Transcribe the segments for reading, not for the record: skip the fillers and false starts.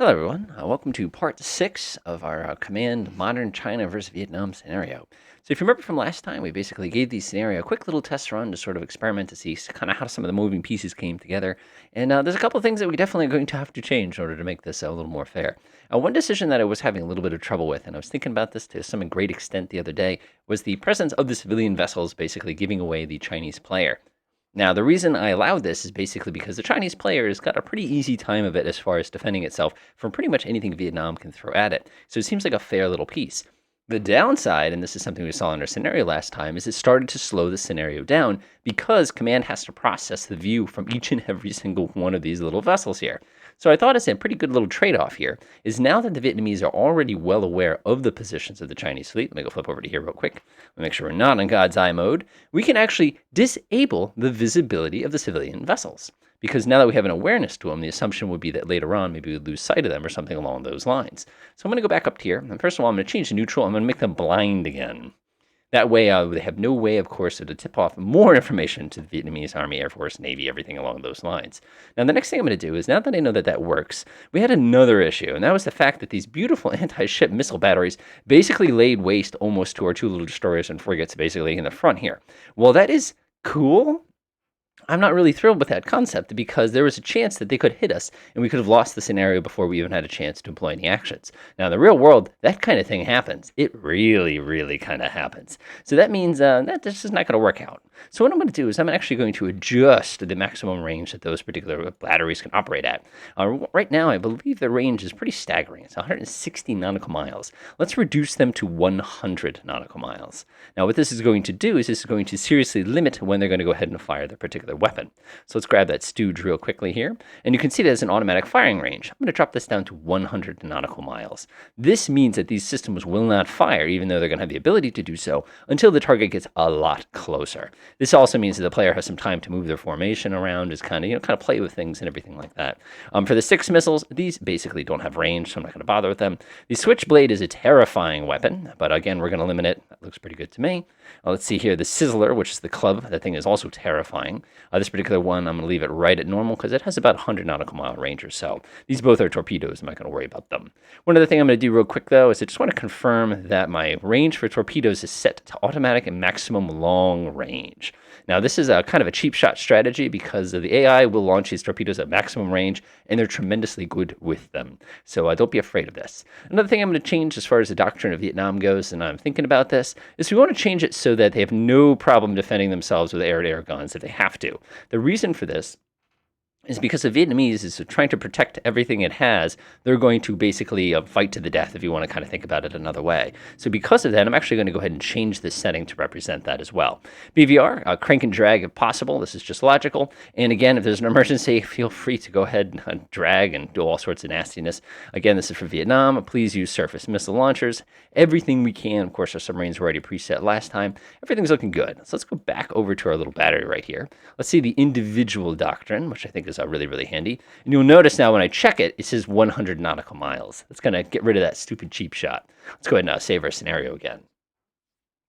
Hello, everyone. Welcome to part 6 of our Command Modern China versus Vietnam scenario. So, if you remember from last time, we basically gave the scenario a quick little test run to sort of experiment to see kind of how some of the moving pieces came together. And there's a couple of things that we definitely are going to have to change in order to make this a little more fair. One decision that I was having a little bit of trouble with, and I was thinking about this to some great extent the other day, was the presence of the civilian vessels basically giving away the Chinese player. Now, the reason I allowed this is basically because the Chinese player has got a pretty easy time of it as far as defending itself from pretty much anything Vietnam can throw at it. So it seems like a fair little piece. The downside, and this is something we saw in our scenario last time, is it started to slow the scenario down because command has to process the view from each and every single one of these little vessels here. So I thought it's a pretty good little trade-off here, is now that the Vietnamese are already well aware of the positions of the Chinese fleet, let me go flip over to here real quick, make sure we're not in God's eye mode, we can actually disable the visibility of the civilian vessels. Because now that we have an awareness to them, the assumption would be that later on, maybe we'd lose sight of them or something along those lines. So I'm going to go back up here, and first of all, I'm going to change to neutral. I'm going to make them blind again. That way, they have no way, of course, to tip off more information to the Vietnamese Army, Air Force, Navy, everything along those lines. Now, the next thing I'm going to do is, now that I know that that works, we had another issue, and that was the fact that these beautiful anti-ship missile batteries basically laid waste almost to our two little destroyers and frigates basically in the front here. Well, that is cool. I'm not really thrilled with that concept because there was a chance that they could hit us and we could have lost the scenario before we even had a chance to employ any actions. Now, in the real world, that kind of thing happens. It really, really kind of happens. So that means that this is not going to work out. So what I'm going to do is I'm actually going to adjust the maximum range that those particular batteries can operate at. Right now, I believe the range is pretty staggering. It's 160 nautical miles. Let's reduce them to 100 nautical miles. Now, what this is going to do is this is going to seriously limit when they're going to go ahead and fire their particular weapon. So let's grab that stooge real quickly here. And you can see that as an automatic firing range. I'm going to drop this down to 100 nautical miles. This means that these systems will not fire, even though they're going to have the ability to do so, until the target gets a lot closer. This also means that the player has some time to move their formation around, just kind of play with things and everything like that. For the 6 missiles, these basically don't have range, so I'm not going to bother with them. The Switchblade is a terrifying weapon, but again, we're going to limit it. That looks pretty good to me. Let's see here, the Sizzler, which is the club. That thing is also terrifying. This particular one, I'm going to leave it right at normal because it has about 100 nautical mile range or so. These both are torpedoes. I'm not going to worry about them. One other thing I'm going to do real quick, though, is I just want to confirm that my range for torpedoes is set to automatic and maximum long range. Now, this is a kind of a cheap shot strategy because the AI will launch these torpedoes at maximum range, and they're tremendously good with them. So don't be afraid of this. Another thing I'm going to change as far as the doctrine of Vietnam goes, and I'm thinking about this, is we want to change it so that they have no problem defending themselves with air-to-air guns if they have to. The reason for this is because the Vietnamese is trying to protect everything it has. They're going to basically fight to the death, if you want to kind of think about it another way. So because of that, I'm actually going to go ahead and change this setting to represent that as well. BVR, crank and drag if possible. This is just logical. And again, if there's an emergency, feel free to go ahead and drag and do all sorts of nastiness. Again, this is for Vietnam. Please use surface missile launchers. Everything we can. Of course, our submarines were already preset last time. Everything's looking good. So let's go back over to our little battery right here. Let's see the individual doctrine, which I think is really, really handy. And you'll notice now when I check it, it says 100 nautical miles. That's going to get rid of that stupid cheap shot. Let's go ahead and save our scenario again.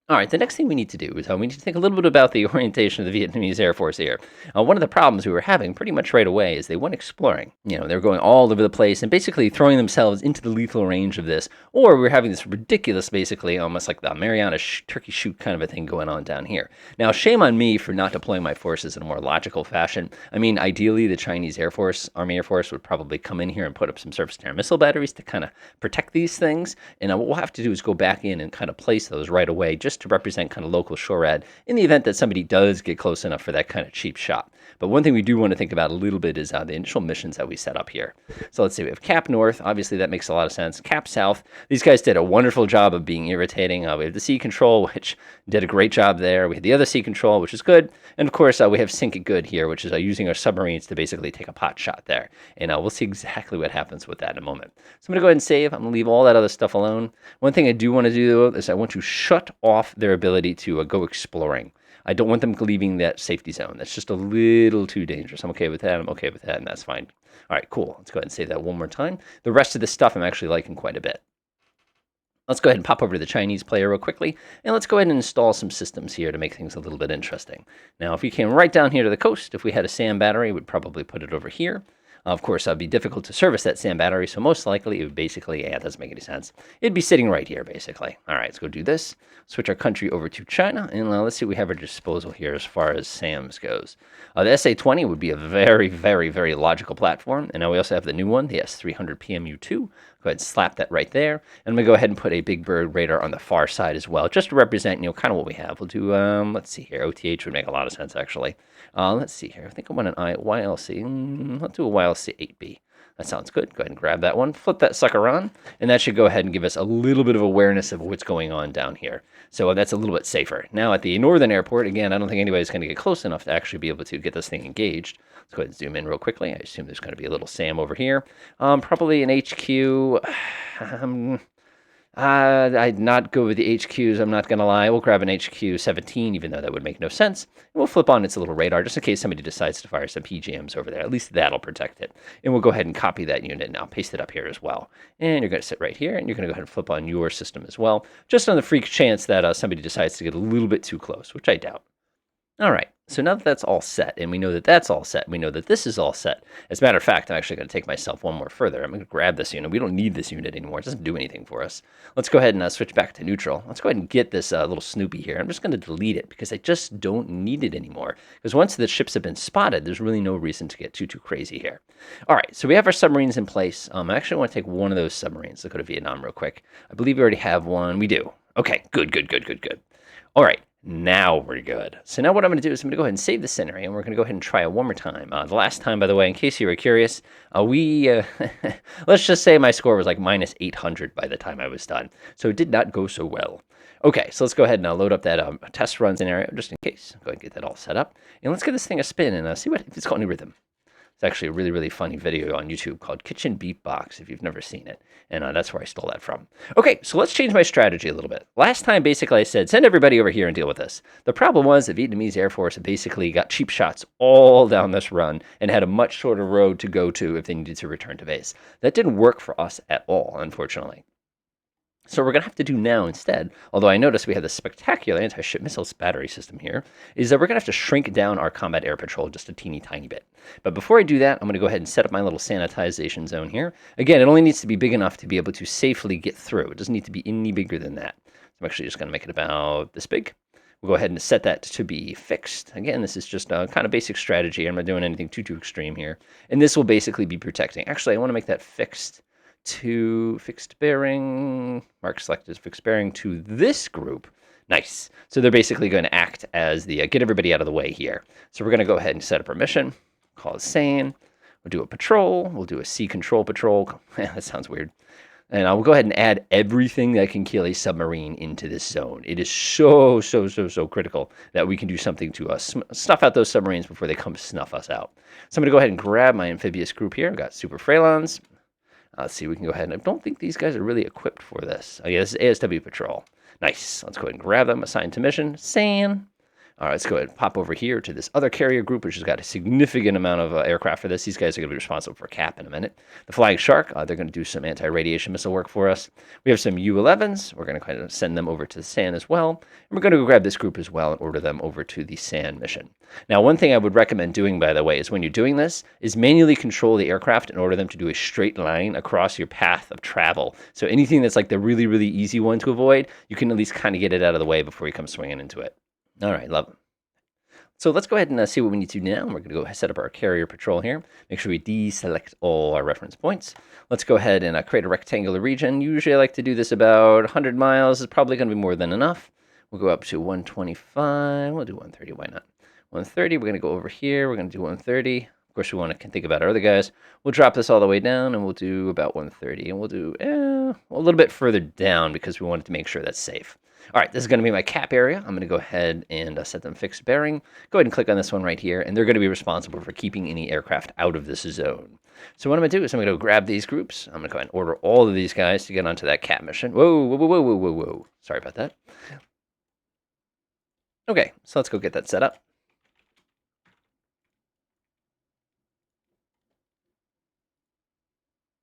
All right, the next thing we need to do is we need to think a little bit about the orientation of the Vietnamese Air Force here. One of the problems we were having pretty much right away is they went exploring. They were going all over the place and basically throwing themselves into the lethal range of this. Or we were having this ridiculous, basically almost like the Mariana turkey shoot kind of a thing going on down here. Now, shame on me for not deploying my forces in a more logical fashion. I mean, ideally, the Chinese Air Force, Army Air Force, would probably come in here and put up some surface-to-air missile batteries to kind of protect these things. And what we'll have to do is go back in and kind of place those right away just to represent kind of local SHORAD in the event that somebody does get close enough for that kind of cheap shot. But one thing we do want to think about a little bit is the initial missions that we set up here. So let's see, we have Cap North. Obviously, that makes a lot of sense. Cap South. These guys did a wonderful job of being irritating. We have the Sea Control, which did a great job there. We had the other Sea Control, which is good. And of course, we have Sink It Good here, which is using our submarines to basically take a pot shot there. And we'll see exactly what happens with that in a moment. So I'm going to go ahead and save. I'm going to leave all that other stuff alone. One thing I do want to do, though, is I want to shut off their ability to go exploring. I don't want them leaving that safety zone. That's just a little too dangerous. I'm okay with that. I'm okay with that, and that's fine. All right, cool. Let's go ahead and save that one more time. The rest of this stuff I'm actually liking quite a bit. Let's go ahead and pop over to the Chinese player real quickly, and let's go ahead and install some systems here to make things a little bit interesting. Now, if we came right down here to the coast, if we had a SAM battery, we'd probably put it over here. Of course, it'd be difficult to service that SAM battery, so most likely it would basically, yeah, it doesn't make any sense. It'd be sitting right here, basically. All right, let's go do this. Switch our country over to China, and let's see what we have at our disposal here as far as SAMs goes. The SA-20 would be a very, very, very logical platform, and now we also have the new one, the S-300 PMU-2. Go ahead and slap that right there, and I'm going to go ahead and put a Big Bird radar on the far side as well, just to represent, kind of what we have. We'll do, let's see here, OTH would make a lot of sense, actually. Let's see here, I think I want an YLC, let's do a YLC 8B. That sounds good. Go ahead and grab that one, flip that sucker on, and that should go ahead and give us a little bit of awareness of what's going on down here. So that's a little bit safer. Now at the northern airport, again, I don't think anybody's going to get close enough to actually be able to get this thing engaged. Let's go ahead and zoom in real quickly. I assume there's going to be a little SAM over here. Probably an HQ. I'd not go with the HQs, I'm not going to lie. We'll grab an HQ 17, even though that would make no sense. And we'll flip on its little radar, just in case somebody decides to fire some PGMs over there. At least that'll protect it. And we'll go ahead and copy that unit, and I'll paste it up here as well. And you're going to sit right here, and you're going to go ahead and flip on your system as well, just on the freak chance that somebody decides to get a little bit too close, which I doubt. All right, so now that that's all set, and we know that that's all set, we know that this is all set. As a matter of fact, I'm actually going to take myself one more further. I'm going to grab this unit. We don't need this unit anymore. It doesn't do anything for us. Let's go ahead and switch back to neutral. Let's go ahead and get this little Snoopy here. I'm just going to delete it because I just don't need it anymore. Because once the ships have been spotted, there's really no reason to get too crazy here. All right, so we have our submarines in place. I actually want to take one of those submarines. Let's go to Vietnam real quick. I believe we already have one. We do. Okay, good. All right. Now we're good. So now what I'm going to do is I'm going to go ahead and save this scenario, and we're going to go ahead and try it one more time. The last time, by the way, in case you were curious, let's just say my score was like minus 800 by the time I was done. So it did not go so well. Okay, so let's go ahead and load up that test run scenario just in case. Go ahead and get that all set up. And let's give this thing a spin and see if it's got any rhythm. It's actually a really, really funny video on YouTube called Kitchen Beatbox, if you've never seen it. And that's where I stole that from. Okay, so let's change my strategy a little bit. Last time, basically, I said, send everybody over here and deal with this. The problem was the Vietnamese Air Force basically got cheap shots all down this run and had a much shorter road to go to if they needed to return to base. That didn't work for us at all, unfortunately. So what we're going to have to do now instead, although I notice we have this spectacular anti-ship missiles battery system here, is that we're going to have to shrink down our combat air patrol just a teeny tiny bit. But before I do that, I'm going to go ahead and set up my little sanitization zone here. Again, it only needs to be big enough to be able to safely get through. It doesn't need to be any bigger than that. So I'm actually just going to make it about this big. We'll go ahead and set that to be fixed. Again, this is just a kind of basic strategy. I'm not doing anything too extreme here. And this will basically be protecting. Actually, I want to make that fixed to fixed bearing, mark selected as fixed bearing to this group. Nice. So they're basically going to act as the get everybody out of the way here. So we're going to go ahead and set up our mission, call it sane. We'll do a patrol. We'll do a sea control patrol. That sounds weird. And I will go ahead and add everything that can kill a submarine into this zone. It is so critical that we can do something to snuff out those submarines before they come snuff us out. So I'm going to go ahead and grab my amphibious group here. I've got Super Freylons. Let's see, we can go ahead. And I don't think these guys are really equipped for this. Oh, yeah, this is ASW Patrol. Nice. Let's go ahead and grab them. Assign to mission. SAN. All right, let's go ahead and pop over here to this other carrier group, which has got a significant amount of aircraft for this. These guys are going to be responsible for CAP in a minute. The Flying Shark, they're going to do some anti-radiation missile work for us. We have some U-11s. We're going to kind of send them over to the SAN as well. And we're going to go grab this group as well and order them over to the SAN mission. Now, one thing I would recommend doing, by the way, is when you're doing this, is manually control the aircraft and order them to do a straight line across your path of travel. So anything that's like the really easy one to avoid, you can at least kind of get it out of the way before you come swinging into it. All right, love it. So let's go ahead and see what we need to do now. We're going to go set up our carrier patrol here. Make sure we deselect all our reference points. Let's go ahead and create a rectangular region. Usually I like to do this about 100 miles. It's probably going to be more than enough. We'll go up to 125. We'll do 130. Why not? 130. We're going to go over here. We're going to do 130. Of course, we want to think about our other guys. We'll drop this all the way down, and we'll do about 130. And we'll do a little bit further down because we wanted to make sure that's safe. All right, this is going to be my cap area. I'm going to go ahead and set them fixed bearing. Go ahead and click on this one right here, and they're going to be responsible for keeping any aircraft out of this zone. So what I'm going to do is I'm going to go grab these groups. I'm going to go ahead and order all of these guys to get onto that cap mission. Whoa. Sorry about that. Okay, so let's go get that set up.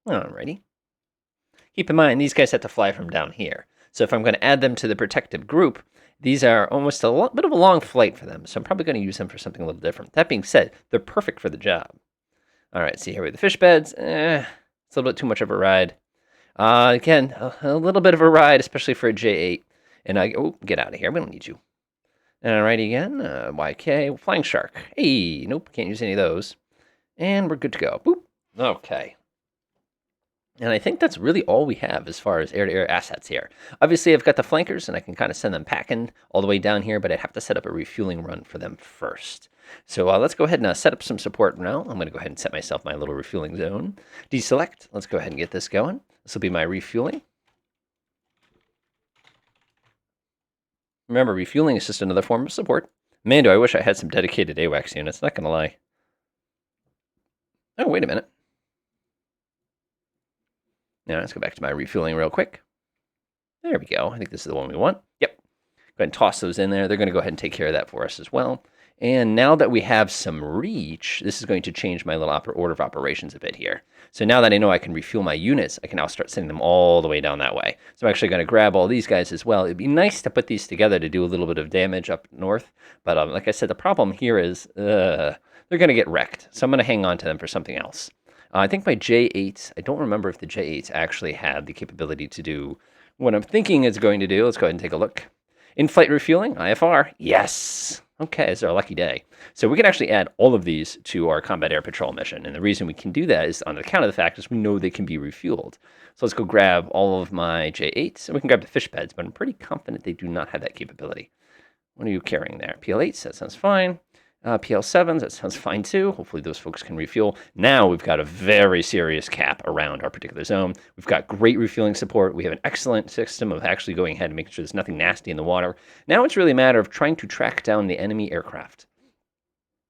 Alrighty. Keep in mind, these guys have to fly from down here. So if I'm going to add them to the protective group, these are almost a bit of a long flight for them. So I'm probably going to use them for something a little different. That being said, they're perfect for the job. All right, see here with the fish beds. It's a little bit too much of a ride. Again, a little bit of a ride, especially for a J8. And get out of here. We don't need you. Alrighty again. YK. Flying Shark. Hey, nope, can't use any of those. And we're good to go. Boop. Okay. And I think that's really all we have as far as air-to-air assets here. Obviously, I've got the flankers, and I can kind of send them packing all the way down here, but I'd have to set up a refueling run for them first. So let's go ahead and set up some support now. I'm going to go ahead and set myself my little refueling zone. Deselect. Let's go ahead and get this going. This will be my refueling. Remember, refueling is just another form of support. Man, do I wish I had some dedicated AWACS units, not going to lie. Oh, wait a minute. Now, let's go back to my refueling real quick. There we go. I think this is the one we want. Yep. Go ahead and toss those in there. They're going to go ahead and take care of that for us as well. And now that we have some reach, this is going to change my little order of operations a bit here. So now that I know I can refuel my units, I can now start sending them all the way down that way. So I'm actually going to grab all these guys as well. It'd be nice to put these together to do a little bit of damage up north. But like I said, the problem here is they're going to get wrecked. So I'm going to hang on to them for something else. I think my J8s, I don't remember if the J8s actually had the capability to do what I'm thinking it's going to do. Let's go ahead and take a look. In-flight refueling, IFR, yes. Okay, it's our lucky day. So we can actually add all of these to our combat air patrol mission. And the reason we can do that is on account of the fact is we know they can be refueled. So let's go grab all of my J8s, and we can grab the fish beds, but I'm pretty confident they do not have that capability. What are you carrying there? PL8s, that sounds fine. PL7s, that sounds fine too. Hopefully those folks can refuel. Now we've got a very serious cap around our particular zone. We've got great refueling support. We have an excellent system of actually going ahead and making sure there's nothing nasty in the water. Now it's really a matter of trying to track down the enemy aircraft.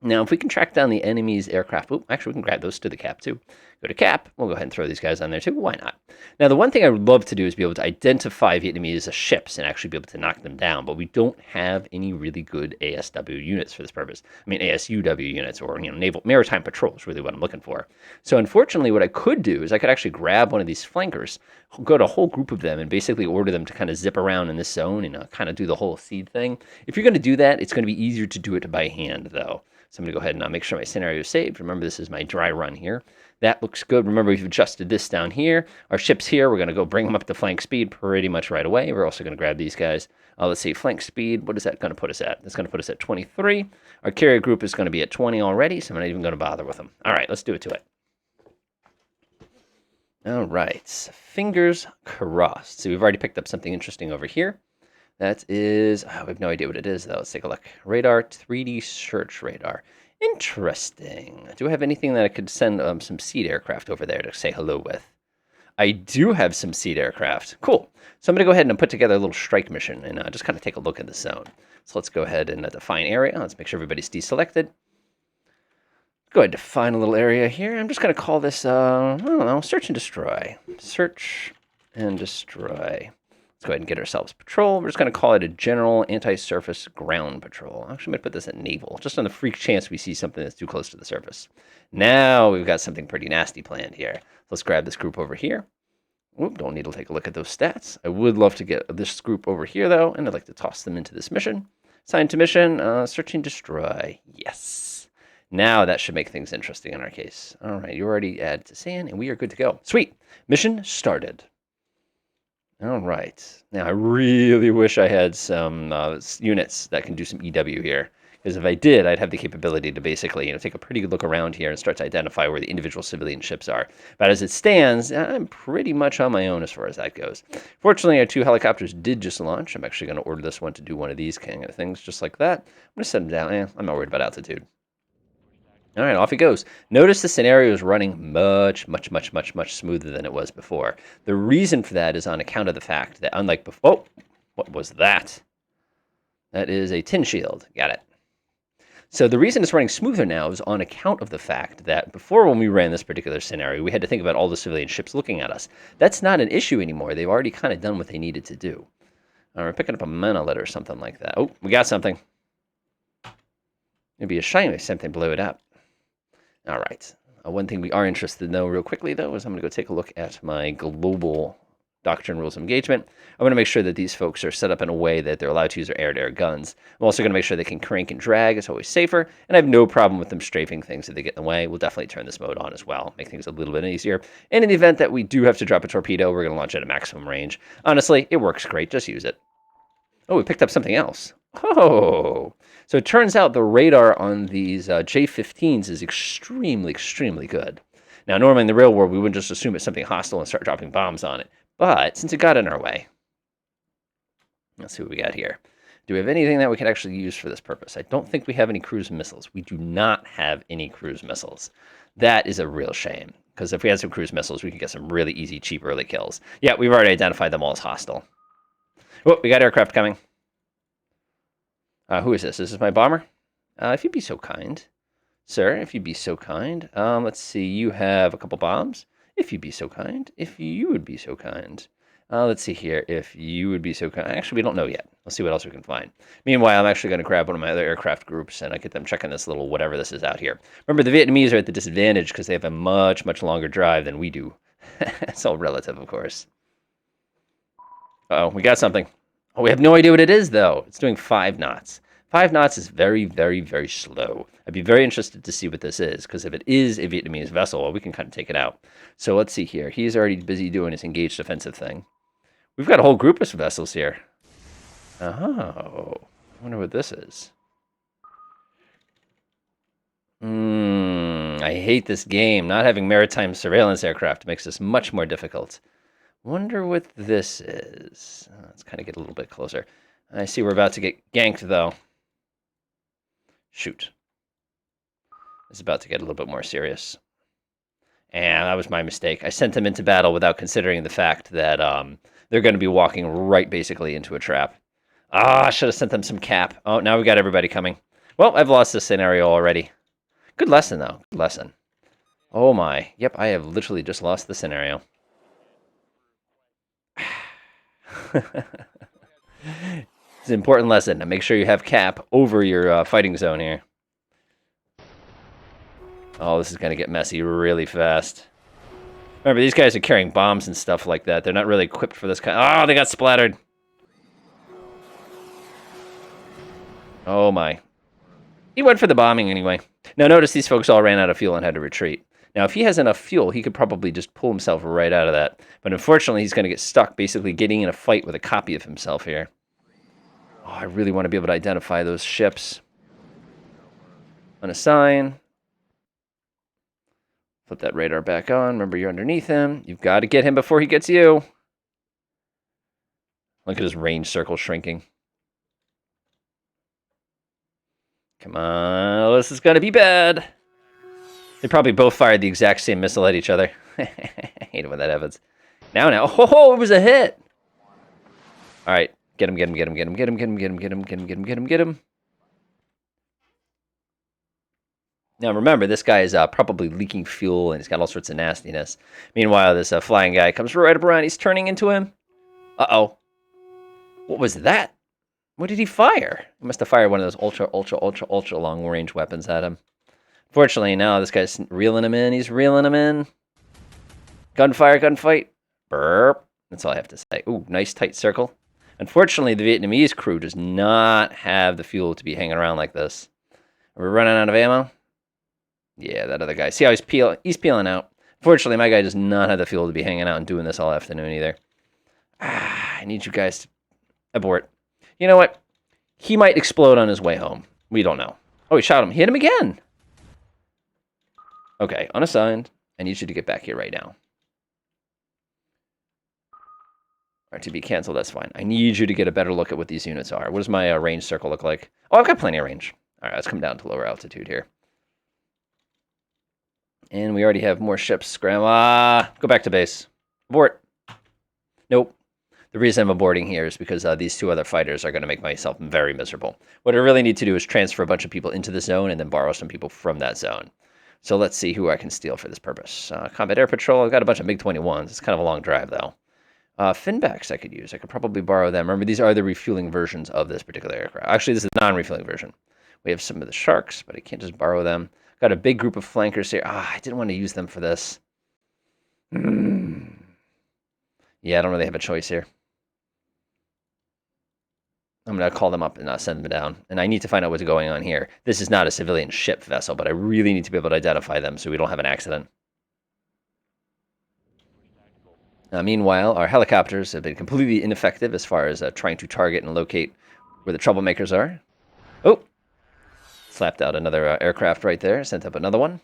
Now, if we can track down the enemy's aircraft, actually, we can grab those to the cap too. Go to cap. We'll go ahead and throw these guys on there too. Why not? Now, the one thing I would love to do is be able to identify Vietnamese ships and actually be able to knock them down, but we don't have any really good ASW units for this purpose. I mean, ASUW units or naval maritime patrol is really what I'm looking for. So, unfortunately, what I could do is I could actually grab one of these flankers, go to a whole group of them, and basically order them to kind of zip around in this zone and kind of do the whole seed thing. If you're going to do that, it's going to be easier to do it by hand, though. So I'm going to go ahead and make sure my scenario is saved. Remember, this is my dry run here. That looks good. Remember, we've adjusted this down here. Our ship's here. We're going to go bring them up to flank speed pretty much right away. We're also going to grab these guys. Let's see, flank speed. What is that going to put us at? That's going to put us at 23. Our carrier group is going to be at 20 already, so I'm not even going to bother with them. All right, let's do it to it. All right, fingers crossed. So we've already picked up something interesting over here. That is, we have no idea what it is, though. Let's take a look. Radar, 3D search radar. Interesting. Do I have anything that I could send some seed aircraft over there to say hello with? I do have some seed aircraft. Cool. So I'm going to go ahead and put together a little strike mission and just kind of take a look at the zone. So let's go ahead and define area. Let's make sure everybody's deselected. Go ahead and define a little area here. I'm just going to call this, I don't know, search and destroy. Search and destroy. Let's go ahead and get ourselves patrol. We're just going to call it a general anti-surface ground patrol. Actually, I'm going to put this at naval, just on the freak chance we see something that's too close to the surface. Now we've got something pretty nasty planned here. Let's grab this group over here. Oop, don't need to take a look at those stats. I would love to get this group over here, though, and I'd like to toss them into this mission. Assigned to mission, search and destroy. Yes. Now that should make things interesting in our case. All right, you already added to sand, and we are good to go. Sweet. Mission started. All right. Now, I really wish I had some units that can do some EW here. Because if I did, I'd have the capability to basically take a pretty good look around here and start to identify where the individual civilian ships are. But as it stands, I'm pretty much on my own as far as that goes. Fortunately, our 2 helicopters did just launch. I'm actually going to order this one to do one of these kind of things just like that. I'm going to set them down. I'm not worried about altitude. All right, off he goes. Notice the scenario is running much smoother than it was before. The reason for that is on account of the fact that unlike before... Oh, what was that? That is a tin shield. Got it. So the reason it's running smoother now is on account of the fact that before when we ran this particular scenario, we had to think about all the civilian ships looking at us. That's not an issue anymore. They've already kind of done what they needed to do. We're picking up a monolith or something like that. Oh, we got something. It'd be a shame if something blew it up. All right. One thing we are interested in, though, real quickly, though, is I'm going to go take a look at my global doctrine rules of engagement. I want to make sure that these folks are set up in a way that they're allowed to use their air-to-air guns. I'm also going to make sure they can crank and drag. It's always safer. And I have no problem with them strafing things if they get in the way. We'll definitely turn this mode on as well, make things a little bit easier. And in the event that we do have to drop a torpedo, we're going to launch it at maximum range. Honestly, it works great. Just use it. Oh, we picked up something else. Oh, so it turns out the radar on these J-15s is extremely, extremely good. Now, normally in the real world, we wouldn't just assume it's something hostile and start dropping bombs on it. But since it got in our way, let's see what we got here. Do we have anything that we could actually use for this purpose? I don't think we have any cruise missiles. We do not have any cruise missiles. That is a real shame, because if we had some cruise missiles, we could get some really easy, cheap early kills. Yeah, we've already identified them all as hostile. Oh, we got aircraft coming. Who is this? Is this my bomber? If you'd be so kind. Sir, if you'd be so kind. Let's see, you have a couple bombs. If you'd be so kind. If you would be so kind. Let's see here. If you would be so kind. Actually, we don't know yet. Let's see what else we can find. Meanwhile, I'm actually going to grab one of my other aircraft groups and I get them checking this little whatever this is out here. Remember, the Vietnamese are at the disadvantage because they have a much, much longer drive than we do. It's all relative, of course. Uh-oh, we got something. Oh, we have no idea what it is, though. It's doing 5 knots. 5 knots is very, very, very slow. I'd be very interested to see what this is, because if it is a Vietnamese vessel, well, we can kind of take it out. So let's see here. He's already busy doing his engaged offensive thing. We've got a whole group of vessels here. Oh, I wonder what this is. I hate this game. Not having maritime surveillance aircraft makes this much more difficult. Wonder what this is. Let's kind of get a little bit closer. I see we're about to get ganked, though. Shoot. It's about to get a little bit more serious. And that was my mistake. I sent them into battle without considering the fact that they're going to be walking right basically into a trap. I should have sent them some cap. Oh, now we got everybody coming. Well, I've lost this scenario already. Good lesson, though. Good lesson. Oh, my. Yep, I have literally just lost the scenario. It's an important lesson. Make sure you have cap over your fighting zone here. Oh, this is going to get messy really fast. Remember, these guys are carrying bombs and stuff like that. They're not really equipped for this kind. Oh, they got splattered. Oh, my. He went for the bombing anyway. Now, notice these folks all ran out of fuel and had to retreat. Now, if he has enough fuel, he could probably just pull himself right out of that. But unfortunately, he's going to get stuck basically getting in a fight with a copy of himself here. Oh, I really want to be able to identify those ships. Unassign. Flip that radar back on. Remember, you're underneath him. You've got to get him before he gets you. Look at his range circle shrinking. Come on. This is going to be bad. They probably both fired the exact same missile at each other. I hate it when that happens. Now. Oh, it was a hit. All right. Get him. Now, remember, this guy is probably leaking fuel, and he's got all sorts of nastiness. Meanwhile, this flying guy comes right up around. He's turning into him. Uh-oh. What was that? What did he fire? He must have fired one of those ultra long-range weapons at him. Fortunately, now this guy's reeling him in. He's reeling him in. Gunfire, gunfight. Burp. That's all I have to say. Ooh, nice tight circle. Unfortunately, the Vietnamese crew does not have the fuel to be hanging around like this. Are we running out of ammo? Yeah, that other guy. See how he's peeling out. Fortunately, my guy does not have the fuel to be hanging out and doing this all afternoon either. I need you guys to abort. You know what? He might explode on his way home. We don't know. Oh, he shot him. He hit him again. Okay, unassigned. I need you to get back here right now. RTB cancel, that's fine. I need you to get a better look at what these units are. What does my range circle look like? Oh, I've got plenty of range. All right, let's come down to lower altitude here. And we already have more ships. Scram. Go back to base. Abort. Nope. The reason I'm aborting here is because these 2 other fighters are going to make myself very miserable. What I really need to do is transfer a bunch of people into the zone and then borrow some people from that zone. So let's see who I can steal for this purpose. Combat Air Patrol. I've got a bunch of MiG-21s. It's kind of a long drive, though. Finbacks I could use. I could probably borrow them. Remember, these are the refueling versions of this particular aircraft. Actually, this is the non-refueling version. We have some of the Sharks, but I can't just borrow them. Got a big group of flankers here. I didn't want to use them for this. Yeah, I don't really have a choice here. I'm going to call them up and send them down. And I need to find out what's going on here. This is not a civilian ship vessel, but I really need to be able to identify them so we don't have an accident. Meanwhile, our helicopters have been completely ineffective as far as trying to target and locate where the troublemakers are. Oh! Slapped out another aircraft right there. Sent up another one.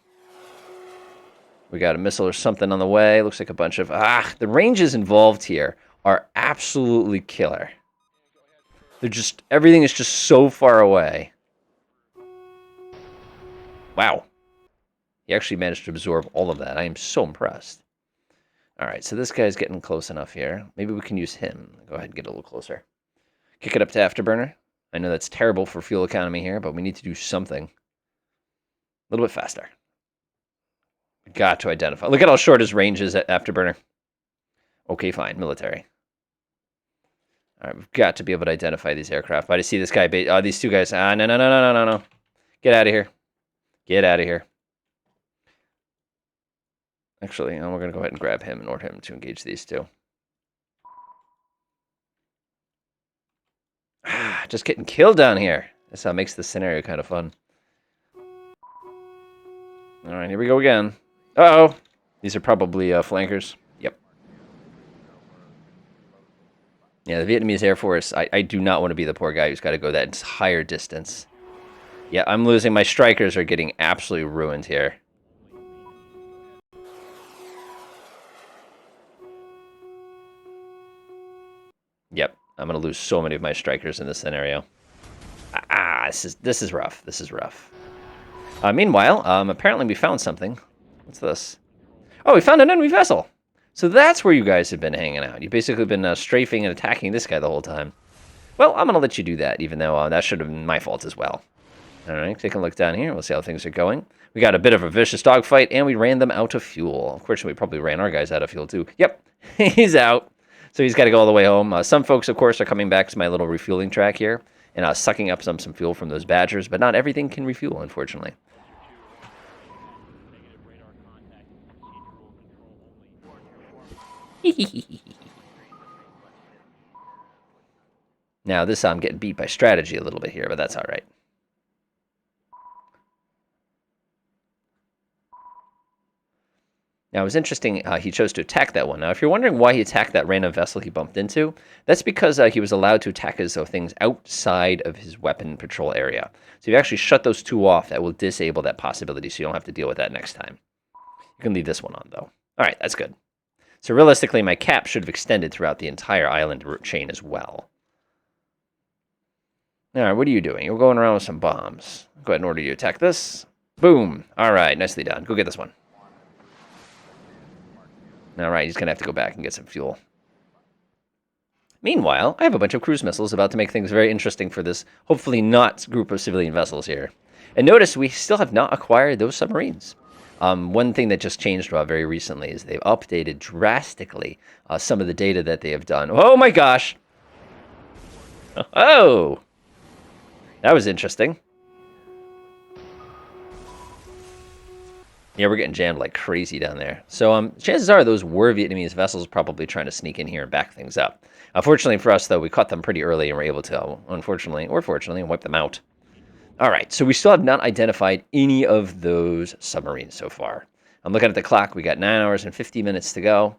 We got a missile or something on the way. Looks like a bunch of... the ranges involved here are absolutely killer. They're just... Everything is just so far away. Wow. He actually managed to absorb all of that. I am so impressed. All right, so this guy's getting close enough here. Maybe we can use him. Go ahead and get a little closer. Kick it up to afterburner. I know that's terrible for fuel economy here, but we need to do something. A little bit faster. We got to identify. Look at how short his range is at afterburner. Okay, fine. Military. All right, we've got to be able to identify these aircraft. But I see this guy. These two guys. No. Get out of here. Get out of here. Actually, we're going to go ahead and grab him and order him to engage these two. Just getting killed down here. That's how it makes this scenario kind of fun. All right, here we go again. Uh-oh. These are probably flankers. Yep. Yeah, the Vietnamese Air Force, I do not want to be the poor guy who's got to go that entire distance. Yeah, I'm losing. My strikers are getting absolutely ruined here. Yep, I'm going to lose so many of my strikers in this scenario. This is rough. This is rough. Meanwhile, apparently we found something. What's this? Oh, we found an enemy vessel. So that's where you guys have been hanging out. You've basically been strafing and attacking this guy the whole time. Well, I'm going to let you do that, even though that should have been my fault as well. All right, take a look down here. We'll see how things are going. We got a bit of a vicious dogfight, and we ran them out of fuel. Unfortunately, we probably ran our guys out of fuel, too. Yep, he's out. So he's got to go all the way home. Some folks, of course, are coming back to my little refueling track here and sucking up some fuel from those Badgers, but not everything can refuel, unfortunately. Now, this I'm getting beat by strategy a little bit here, but that's all right. Now, it was interesting he chose to attack that one. Now, if you're wondering why he attacked that random vessel he bumped into, that's because he was allowed to attack his things outside of his weapon patrol area. So you actually shut those two off. That will disable that possibility, so you don't have to deal with that next time. You can leave this one on, though. All right, that's good. So realistically, my cap should have extended throughout the entire island chain as well. All right, what are you doing? You're going around with some bombs. Go ahead and order you to attack this. Boom. All right, nicely done. Go get this one. All right, he's going to have to go back and get some fuel. Meanwhile, I have a bunch of cruise missiles about to make things very interesting for this, hopefully not group of civilian vessels here. And notice we still have not acquired those submarines. One thing that just changed very recently is they've updated drastically some of the data that they have done. Oh my gosh! Oh! That was interesting. Yeah, we're getting jammed like crazy down there. So chances are those were Vietnamese vessels probably trying to sneak in here and back things up. Fortunately for us, though, we caught them pretty early and were able to, unfortunately, or fortunately, wipe them out. All right, so we still have not identified any of those submarines so far. I'm looking at the clock. We got 9 hours and 50 minutes to go.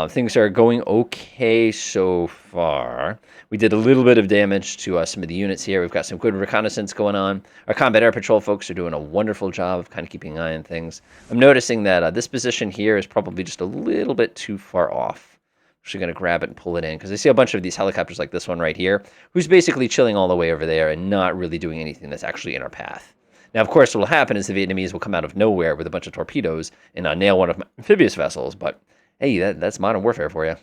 Things are going okay so far. We did a little bit of damage to some of the units here. We've got some good reconnaissance going on. Our combat air patrol folks are doing a wonderful job of kind of keeping an eye on things. I'm noticing that this position here is probably just a little bit too far off. I'm actually going to grab it and pull it in because I see a bunch of these helicopters like this one right here, who's basically chilling all the way over there and not really doing anything that's actually in our path. Now, of course, what will happen is the Vietnamese will come out of nowhere with a bunch of torpedoes and nail one of my amphibious vessels, but hey, that's modern warfare for you.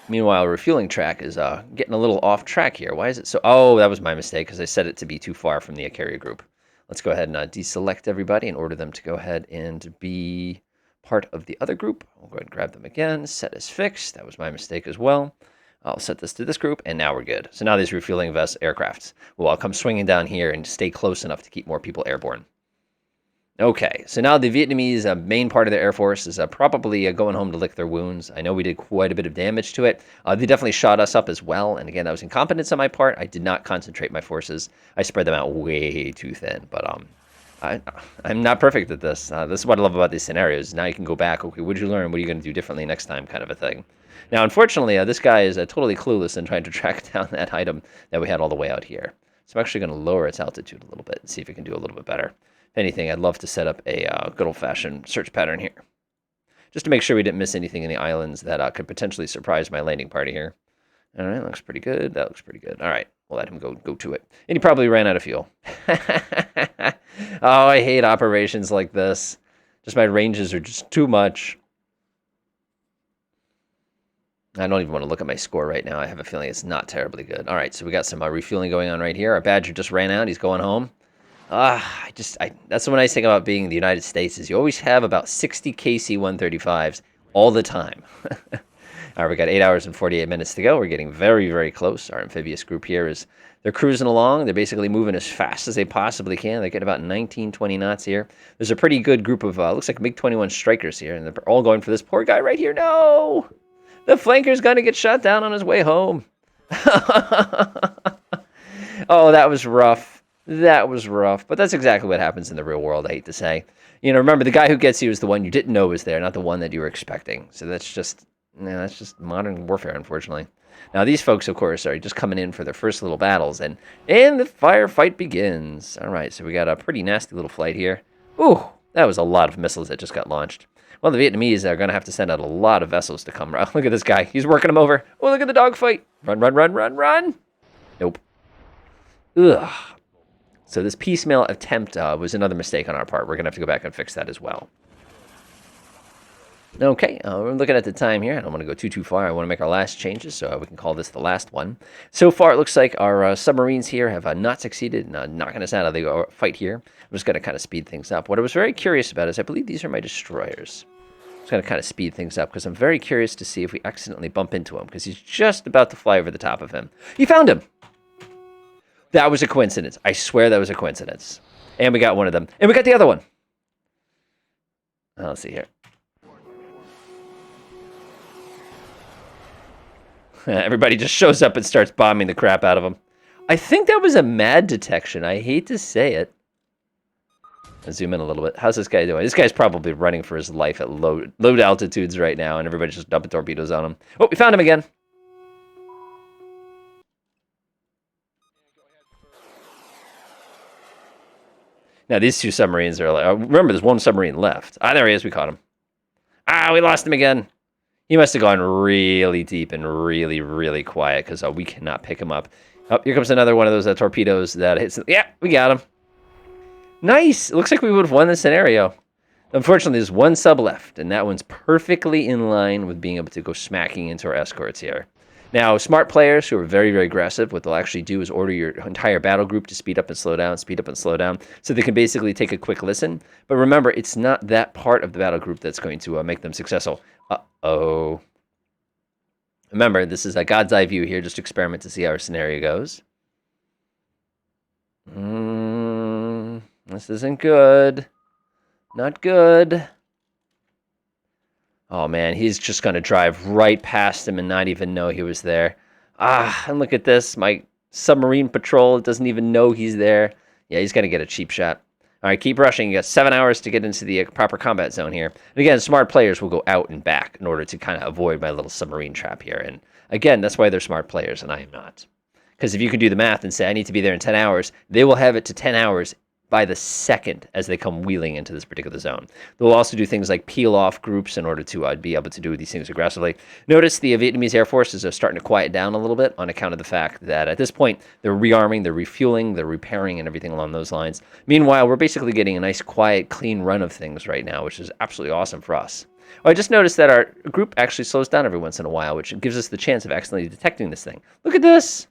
Meanwhile, refueling track is getting a little off track here. Why is it so? Oh, that was my mistake because I set it to be too far from the carrier group. Let's go ahead and deselect everybody and order them to go ahead and be part of the other group. We'll go ahead and grab them again. Set as fixed. That was my mistake as well. I'll set this to this group, and now we're good. So now these refueling aircrafts will all come swinging down here and stay close enough to keep more people airborne. Okay, so now the Vietnamese main part of their air force is probably going home to lick their wounds. I know we did quite a bit of damage to it. They definitely shot us up as well. And again, that was incompetence on my part. I did not concentrate my forces. I spread them out way too thin. But I, I'm not perfect at this. This is what I love about these scenarios. Now you can go back. Okay, what did you learn? What are you going to do differently next time, kind of a thing. Now, unfortunately, this guy is totally clueless in trying to track down that item that we had all the way out here. So I'm actually going to lower its altitude a little bit and see if we can do a little bit better. If anything, I'd love to set up a good old-fashioned search pattern here, just to make sure we didn't miss anything in the islands that could potentially surprise my landing party here. All right, looks pretty good. That looks pretty good. All right, we'll let him go to it. And he probably ran out of fuel. Oh, I hate operations like this. Just my ranges are just too much. I don't even want to look at my score right now. I have a feeling it's not terribly good. All right, so we got some refueling going on right here. Our Badger just ran out. He's going home. That's the one nice thing about being in the United States is you always have about 60 KC-135s all the time. All right, we got 8 hours and 48 minutes to go. We're getting very, very close. Our amphibious group here they're cruising along. They're basically moving as fast as they possibly can. They get about 19, 20 knots here. There's a pretty good group of, looks like MiG-21 strikers here, and they're all going for this poor guy right here. No! The flanker's going to get shot down on his way home. Oh, that was rough. That was rough, but that's exactly what happens in the real world, I hate to say. You know, remember, the guy who gets you is the one you didn't know was there, not the one that you were expecting. So that's just modern warfare, unfortunately. Now, these folks, of course, are just coming in for their first little battles, and the firefight begins. All right, so we got a pretty nasty little flight here. Ooh, that was a lot of missiles that just got launched. Well, the Vietnamese are going to have to send out a lot of vessels to come. Look at this guy. He's working them over. Oh, look at the dogfight. Run, run, run, run, run. Nope. Ugh. So this piecemeal attempt was another mistake on our part. We're going to have to go back and fix that as well. Okay, we're looking at the time here. I don't want to go too far. I want to make our last changes, so we can call this the last one. So far, it looks like our submarines here have not succeeded in knocking us out of the fight here. I'm just going to kind of speed things up. What I was very curious about is I believe these are my destroyers. I'm just going to kind of speed things up because I'm very curious to see if we accidentally bump into him because he's just about to fly over the top of him. He found him! That was a coincidence. I swear that was a coincidence. And we got one of them. And we got the other one. Let's see here. Everybody just shows up and starts bombing the crap out of them. I think that was a mad detection. I hate to say it. Let's zoom in a little bit. How's this guy doing? This guy's probably running for his life at low altitudes right now, and everybody's just dumping torpedoes on him. Oh, we found him again. Now, these two submarines are like... remember, there's one submarine left. Ah, there he is. We caught him. Ah, we lost him again. He must have gone really deep and really, really quiet because we cannot pick him up. Oh, here comes another one of those torpedoes that hits... Yeah, we got him. Nice. It looks like we would have won this scenario. Unfortunately, there's one sub left, and that one's perfectly in line with being able to go smacking into our escorts here. Now, smart players who are very, very aggressive, what they'll actually do is order your entire battle group to speed up and slow down, so they can basically take a quick listen. But remember, it's not that part of the battle group that's going to make them successful. Uh-oh. Remember, this is a God's eye view here, just experiment to see how our scenario goes. This isn't good. Not good. Oh, man, he's just going to drive right past him and not even know he was there. Ah, and look at this. My submarine patrol doesn't even know he's there. Yeah, he's going to get a cheap shot. All right, keep rushing. You got 7 hours to get into the proper combat zone here. And again, smart players will go out and back in order to kind of avoid my little submarine trap here. And again, that's why they're smart players and I am not. Because if you can do the math and say, I need to be there in 10 hours, they will have it to 10 hours by the second as they come wheeling into this particular zone. They'll also do things like peel off groups in order to be able to do these things aggressively. Notice the Vietnamese Air Forces are starting to quiet down a little bit on account of the fact that at this point, they're rearming, they're refueling, they're repairing, and everything along those lines. Meanwhile, we're basically getting a nice, quiet, clean run of things right now, which is absolutely awesome for us. Well, I just noticed that our group actually slows down every once in a while, which gives us the chance of accidentally detecting this thing. Look at this!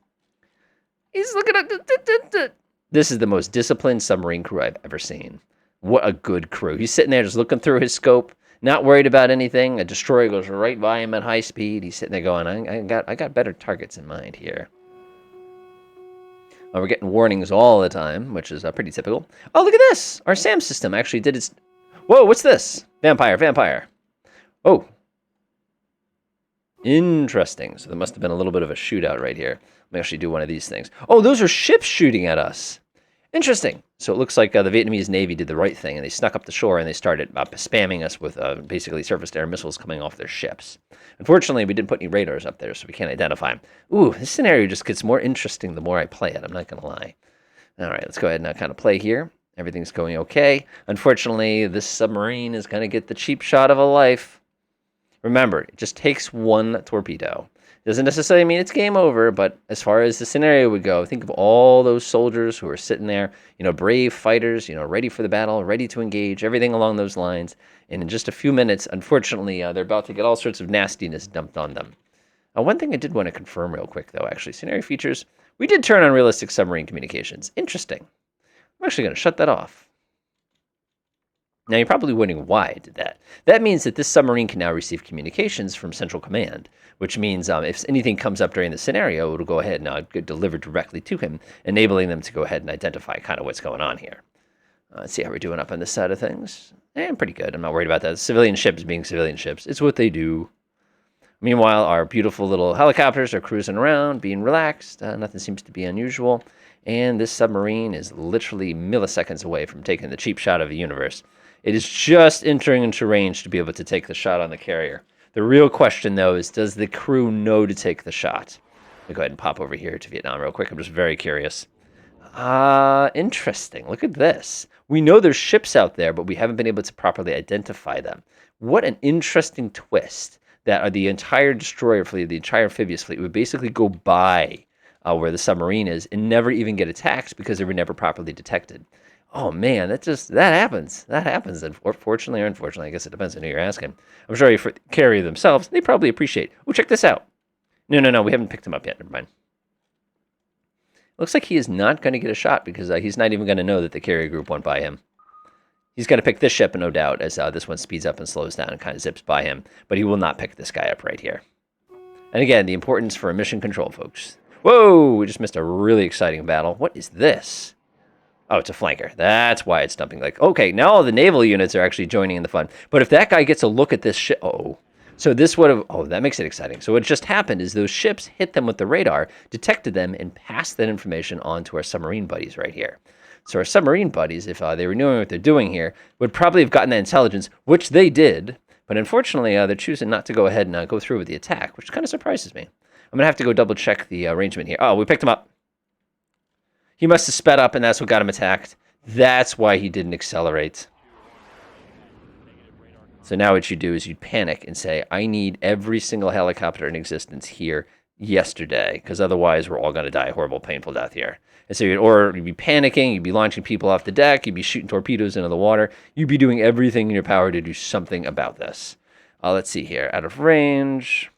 He's looking at... This is the most disciplined submarine crew I've ever seen. What a good crew. He's sitting there just looking through his scope, not worried about anything. A destroyer goes right by him at high speed. He's sitting there going, I got better targets in mind here. We're getting warnings all the time, which is pretty typical. Oh, look at this! Our SAM system actually did its... Whoa, what's this? Vampire, vampire. Oh. Interesting. So there must have been a little bit of a shootout right here. Let me actually do one of these things. Oh, those are ships shooting at us. Interesting. So it looks like the Vietnamese Navy did the right thing, and they snuck up the shore and they started spamming us with basically surface-to-air missiles coming off their ships. Unfortunately, we didn't put any radars up there, so we can't identify them. Ooh, this scenario just gets more interesting the more I play it. I'm not going to lie. All right, let's go ahead and kind of play here. Everything's going okay. Unfortunately, this submarine is going to get the cheap shot of a life. Remember, it just takes one torpedo. Doesn't necessarily mean it's game over, but as far as the scenario would go, think of all those soldiers who are sitting there, brave fighters, ready for the battle, ready to engage, everything along those lines. And in just a few minutes, unfortunately, they're about to get all sorts of nastiness dumped on them. One thing I did want to confirm real quick, though, actually, scenario features, we did turn on realistic submarine communications. Interesting. I'm actually going to shut that off. Now, you're probably wondering why I did that. That means that this submarine can now receive communications from Central Command, which means if anything comes up during the scenario, it'll go ahead and get delivered directly to him, enabling them to go ahead and identify kind of what's going on here. Let's see how we're doing up on this side of things. I'm pretty good. I'm not worried about that. Civilian ships being civilian ships. It's what they do. Meanwhile, our beautiful little helicopters are cruising around, being relaxed. Nothing seems to be unusual. And this submarine is literally milliseconds away from taking the cheap shot of the universe. It is just entering into range to be able to take the shot on the carrier. The real question, though, is does the crew know to take the shot? Let me go ahead and pop over here to Vietnam real quick. I'm just very curious. Interesting. Look at this. We know there's ships out there, but we haven't been able to properly identify them. What an interesting twist that the entire destroyer fleet, the entire amphibious fleet, would basically go by where the submarine is and never even get attacked because they were never properly detected. Oh man, that happens. That happens. Fortunately or unfortunately, I guess it depends on who you're asking. I'm sure for the carrier themselves, they probably appreciate. Oh, check this out. No, we haven't picked him up yet. Never mind. Looks like he is not going to get a shot because he's not even going to know that the carrier group went by him. He's going to pick this ship, no doubt, as this one speeds up and slows down and kind of zips by him. But he will not pick this guy up right here. And again, the importance for mission control, folks. Whoa, we just missed a really exciting battle. What is this? Oh, it's a flanker. That's why it's dumping. Like, okay, now all the naval units are actually joining in the fun. But if that guy gets a look at this ship... So this would have... Oh, that makes it exciting. So what just happened is those ships hit them with the radar, detected them, and passed that information on to our submarine buddies right here. So our submarine buddies, if they were knowing what they're doing here, would probably have gotten that intelligence, which they did. But unfortunately, they're choosing not to go ahead and go through with the attack, which kind of surprises me. I'm going to have to go double-check the arrangement here. Oh, we picked him up. He must have sped up, and that's what got him attacked. That's why he didn't accelerate. So now what you do is you panic and say, I need every single helicopter in existence here yesterday, because otherwise we're all going to die a horrible, painful death here. And so you'd be panicking, you'd be launching people off the deck, you'd be shooting torpedoes into the water, you'd be doing everything in your power to do something about this. Let's see here. Out of range...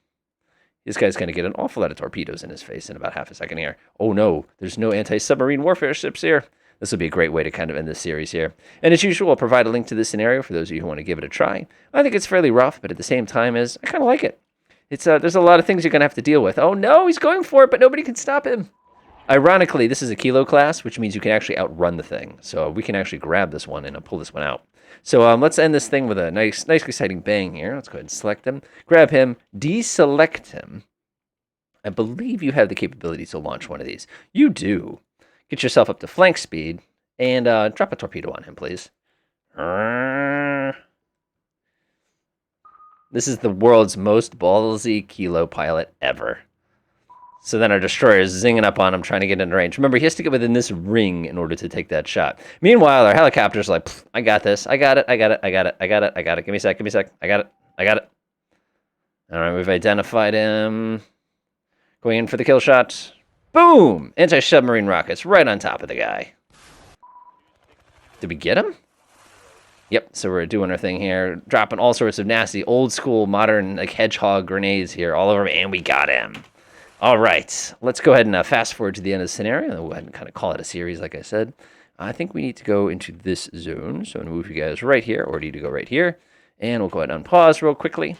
This guy's going to get an awful lot of torpedoes in his face in about half a second here. Oh no, there's no anti-submarine warfare ships here. This will be a great way to kind of end this series here. And as usual, I'll provide a link to this scenario for those of you who want to give it a try. I think it's fairly rough, but at the same time, I kind of like it. It's there's a lot of things you're going to have to deal with. Oh no, he's going for it, but nobody can stop him. Ironically, this is a kilo class, which means you can actually outrun the thing. So we can actually grab this one and pull this one out. So let's end this thing with a nice exciting bang here. Let's go ahead and select him, grab him, deselect him. I believe you have the capability to launch one of these. You do. Get yourself up to flank speed and drop a torpedo on him, please. This is the world's most ballsy kilo pilot ever. So then our destroyer is zinging up on him, trying to get into range. Remember, he has to get within this ring in order to take that shot. Meanwhile, our helicopter's like, I got this. I got it. Give me a sec. I got it. All right, we've identified him. Going in for the kill shot. Boom! Anti-submarine rockets right on top of the guy. Did we get him? Yep, so we're doing our thing here. Dropping all sorts of nasty, old-school, modern, hedgehog grenades here all over him, and we got him. All right, let's go ahead and fast forward to the end of the scenario. And we'll go ahead and kind of call it a series, like I said. I think we need to go into this zone. So I'm going to move you guys right here, or need to go right here. And we'll go ahead and unpause real quickly.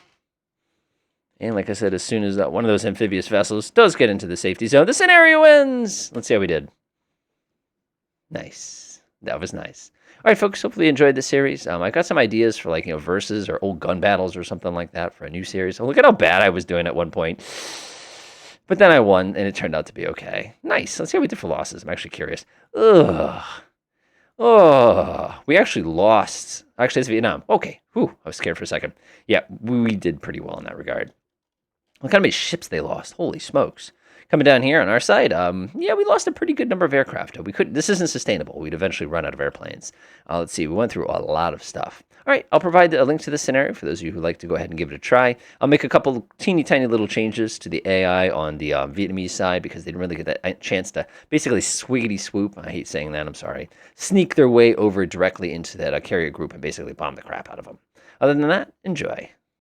And like I said, as soon as one of those amphibious vessels does get into the safety zone, the scenario ends. Let's see how we did. Nice. That was nice. All right, folks. Hopefully you enjoyed the series. I got some ideas for like verses or old gun battles or something like that for a new series. Oh, look at how bad I was doing at one point. But then I won, and it turned out to be okay. Nice. Let's see how we did for losses. I'm actually curious. Ugh. Oh, we actually lost. Actually, it's Vietnam. Okay. Whew. I was scared for a second. Yeah, we did pretty well in that regard. Look how many ships they lost. Holy smokes. Coming down here on our side, yeah, we lost a pretty good number of aircraft. We couldn't. This isn't sustainable. We'd eventually run out of airplanes. Let's see. We went through a lot of stuff. All right, I'll provide a link to this scenario for those of you who like to go ahead and give it a try. I'll make a couple teeny tiny little changes to the AI on the Vietnamese side because they didn't really get that chance to basically swiggity swoop. I hate saying that. I'm sorry. Sneak their way over directly into that carrier group and basically bomb the crap out of them. Other than that, enjoy.